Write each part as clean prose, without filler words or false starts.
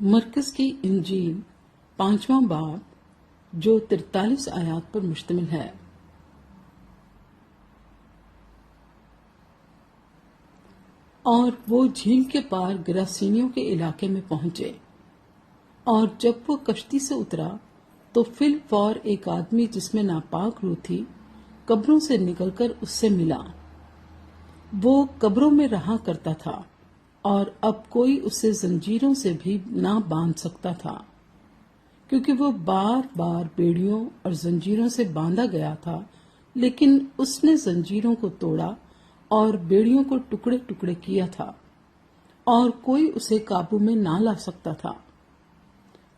مرکز کی انجیل 5واں باب جو 43 آیات پر مشتمل ہے۔ اور وہ جھیل کے پار گراسینیوں کے علاقے میں پہنچے، اور جب وہ کشتی سے اترا تو فی الفور ایک آدمی جس میں ناپاک روح تھی قبروں سے نکل کر اس سے ملا۔ وہ قبروں میں رہا کرتا تھا اور اب کوئی اسے زنجیروں سے بھی نہ باندھ سکتا تھا، کیونکہ وہ بار بار بیڑیوں اور زنجیروں سے باندھا گیا تھا، لیکن اس نے زنجیروں کو توڑا اور بیڑیوں کو ٹکڑے ٹکڑے کیا تھا، اور کوئی اسے قابو میں نہ لا سکتا تھا۔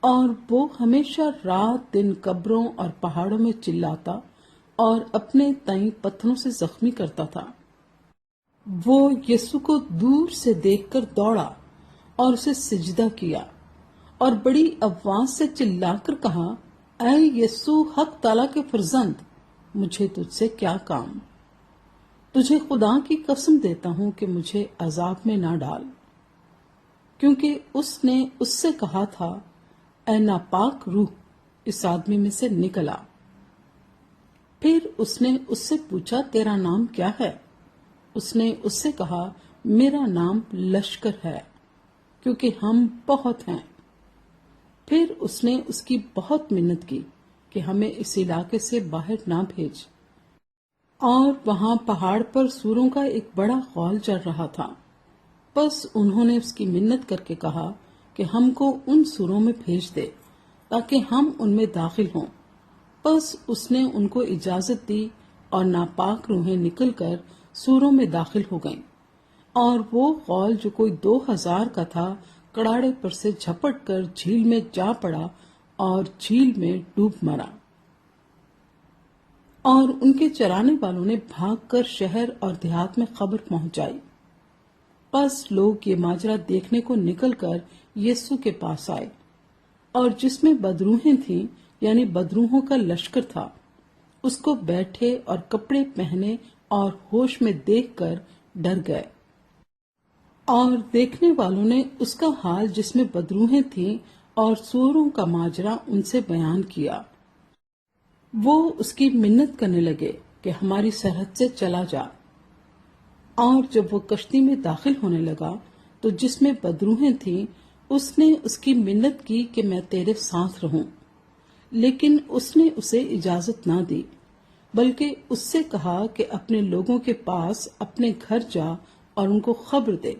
اور وہ ہمیشہ رات دن قبروں اور پہاڑوں میں چلاتا اور اپنے تئیں پتھروں سے زخمی کرتا تھا۔ وہ یسوع کو دور سے دیکھ کر دوڑا اور اسے سجدہ کیا اور بڑی آواز سے چلا کر کہا، اے یسوع حق تعالیٰ کے فرزند، مجھے تجھ سے کیا کام؟ تجھے خدا کی قسم دیتا ہوں کہ مجھے عذاب میں نہ ڈال، کیونکہ اس نے اس سے کہا تھا، اے ناپاک روح اس آدمی میں سے نکلا۔ پھر اس نے اس سے پوچھا، تیرا نام کیا ہے؟ اس نے اس سے کہا، میرا نام لشکر ہے، کیونکہ ہم بہت ہیں۔ پھر اس نے اس کی بہت منت کی کہ ہمیں اس علاقے سے باہر نہ بھیج۔ اور وہاں پہاڑ پر سوروں کا ایک بڑا غول چل رہا تھا، بس انہوں نے اس کی منت کر کے کہا کہ ہم کو ان سوروں میں بھیج دے تاکہ ہم ان میں داخل ہوں۔ بس اس نے ان کو اجازت دی اور ناپاک روحیں نکل کر سوروں میں داخل ہو گئیں، اور وہ غول جو کوئی 2000 کا تھا کڑاڑے پر سے جھپٹ کر جھیل میں جا پڑا اور جھیل میں ڈوب مرا۔ اور ان کے چرانے والوں نے بھاگ کر شہر اور دیہات میں خبر پہنچائی۔ پس لوگ یہ ماجرا دیکھنے کو نکل کر یسوع کے پاس آئے، اور جس میں بدروحیں تھیں یعنی بدروحوں کا لشکر تھا، اس کو بیٹھے اور کپڑے پہنے اور ہوش میں دیکھ کر ڈر گئے۔ اور دیکھنے والوں نے اس کا حال جس میں بدروحیں تھیں اور سوروں کا ماجرا ان سے بیان کیا۔ وہ اس کی منت کرنے لگے کہ ہماری سرحد سے چلا جا۔ اور جب وہ کشتی میں داخل ہونے لگا تو جس میں بدروحیں تھیں اس نے اس کی منت کی کہ میں تیرے ساتھ رہوں، لیکن اس نے اسے اجازت نہ دی، بلکہ اس سے کہا کہ اپنے لوگوں کے پاس اپنے گھر جا اور ان کو خبر دے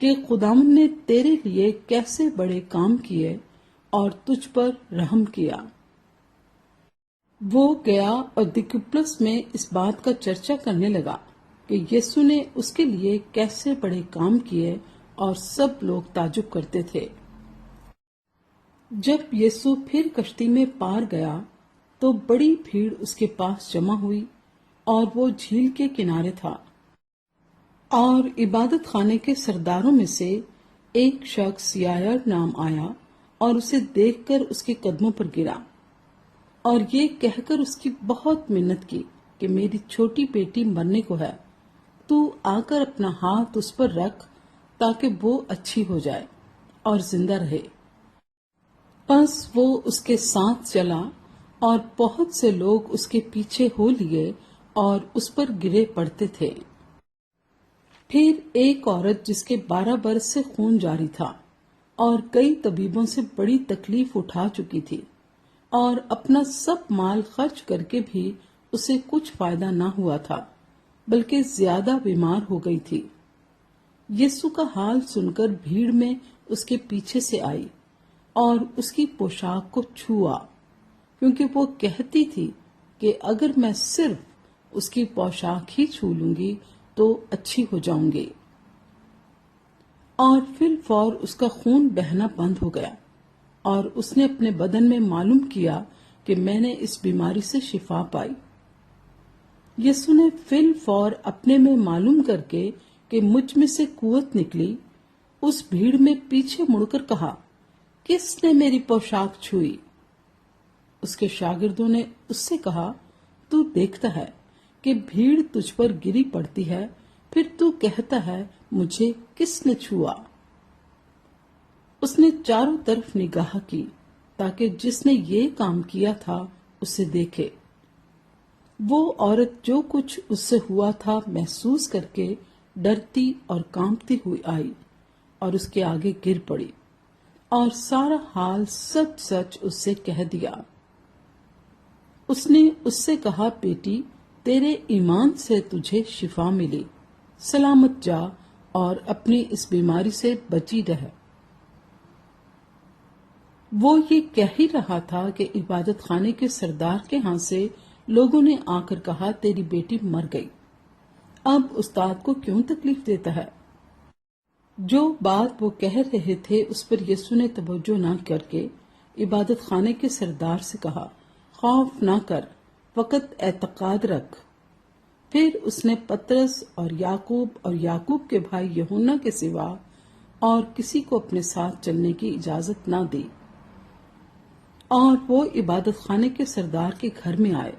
کہ خداوند نے تیرے لیے کیسے بڑے کام کیے اور تجھ پر رحم کیا۔ وہ گیا اور دکپلس میں اس بات کا چرچا کرنے لگا کہ یسوع نے اس کے لیے کیسے بڑے کام کیے، اور سب لوگ تعجب کرتے تھے۔ جب یسوع پھر کشتی میں پار گیا تو بڑی بھیڑ اس کے پاس جمع ہوئی، اور وہ جھیل کے کنارے تھا۔ اور عبادت خانے کے سرداروں میں سے ایک شخص یائر نام آیا اور اسے دیکھ کر اس کے قدموں پر گرا، اور یہ کہہ کر اس کی بہت منت کی کہ میری چھوٹی بیٹی مرنے کو ہے، تو آ کر اپنا ہاتھ اس پر رکھ تاکہ وہ اچھی ہو جائے اور زندہ رہے۔ پس وہ اس کے ساتھ چلا، اور بہت سے لوگ اس کے پیچھے ہو لیے اور اس پر گرے پڑتے تھے۔ پھر ایک عورت جس کے 12 برس سے خون جاری تھا اور کئی طبیبوں سے بڑی تکلیف اٹھا چکی تھی، اور اپنا سب مال خرچ کر کے بھی اسے کچھ فائدہ نہ ہوا تھا، بلکہ زیادہ بیمار ہو گئی تھی، یسوع کا حال سن کر بھیڑ میں اس کے پیچھے سے آئی اور اس کی پوشاک کو چھوا، کیونکہ وہ کہتی تھی کہ اگر میں صرف اس کی پوشاک ہی چھو لوں گی تو اچھی ہو جاؤں گی۔ اور فی الفور اس کا خون بہنا بند ہو گیا، اور اس نے اپنے بدن میں معلوم کیا کہ میں نے اس بیماری سے شفا پائی۔ یسوع نے فی الفور اپنے میں معلوم کر کے کہ مجھ میں سے قوت نکلی، اس بھیڑ میں پیچھے مڑ کر کہا، کس نے میری پوشاک چھوئی؟ اس کے شاگردوں نے اس سے کہا، تو دیکھتا ہے کہ بھیڑ تجھ پر گری پڑتی ہے، پھر تو کہتا ہے مجھے کس نے چھوا؟ اس نے چاروں طرف نگاہ کی تاکہ جس نے یہ کام کیا تھا اسے دیکھے۔ وہ عورت جو کچھ اس سے ہوا تھا محسوس کر کے ڈرتی اور کانپتی ہوئی آئی اور اس کے آگے گر پڑی اور سارا حال سچ سچ اس سے کہہ دیا۔ اس نے اس سے کہا، بیٹی، تیرے ایمان سے تجھے شفا ملی، سلامت جا اور اپنی اس بیماری سے بچی رہ۔ وہ یہ کہہ ہی رہا تھا کہ عبادت خانے کے سردار کے ہاں سے لوگوں نے آ کر کہا، تیری بیٹی مر گئی، اب استاد کو کیوں تکلیف دیتا ہے؟ جو بات وہ کہہ رہے تھے اس پر یسوع نے توجہ نہ کر کے عبادت خانے کے سردار سے کہا، خوف نہ کر، فقط اعتقاد رکھ۔ پھر اس نے پترس اور یعقوب کے بھائی یوحنا کے سوا اور کسی کو اپنے ساتھ چلنے کی اجازت نہ دی، اور وہ عبادت خانے کے سردار کے گھر میں آئے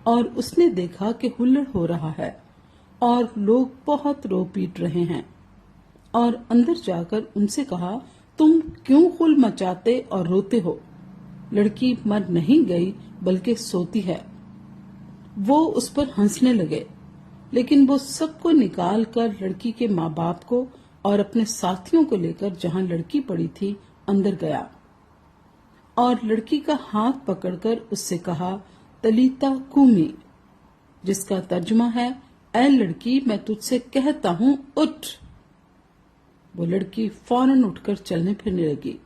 اور اس نے دیکھا کہ ہلڑ ہو رہا ہے اور لوگ بہت رو پیٹ رہے ہیں، اور اندر جا کر ان سے کہا، تم کیوں خل مچاتے اور روتے ہو؟ لڑکی مر نہیں گئی بلکہ سوتی ہے۔ وہ اس پر ہنسنے لگے، لیکن وہ سب کو نکال کر لڑکی کے ماں باپ کو اور اپنے ساتھیوں کو لے کر جہاں لڑکی پڑی تھی اندر گیا، اور لڑکی کا ہاتھ پکڑ کر اس سے کہا، تلیتا کومی، جس کا ترجمہ ہے، اے لڑکی میں تجھ سے کہتا ہوں اٹھ۔ وہ لڑکی فوراً اٹھ کر چلنے پھرنے لگی،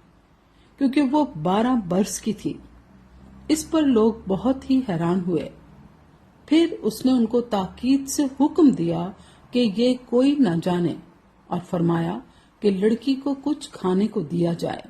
کیونکہ وہ 12 برس کی تھی۔ اس پر لوگ بہت ہی حیران ہوئے۔ پھر اس نے ان کو تاکید سے حکم دیا کہ یہ کوئی نہ جانے، اور فرمایا کہ لڑکی کو کچھ کھانے کو دیا جائے۔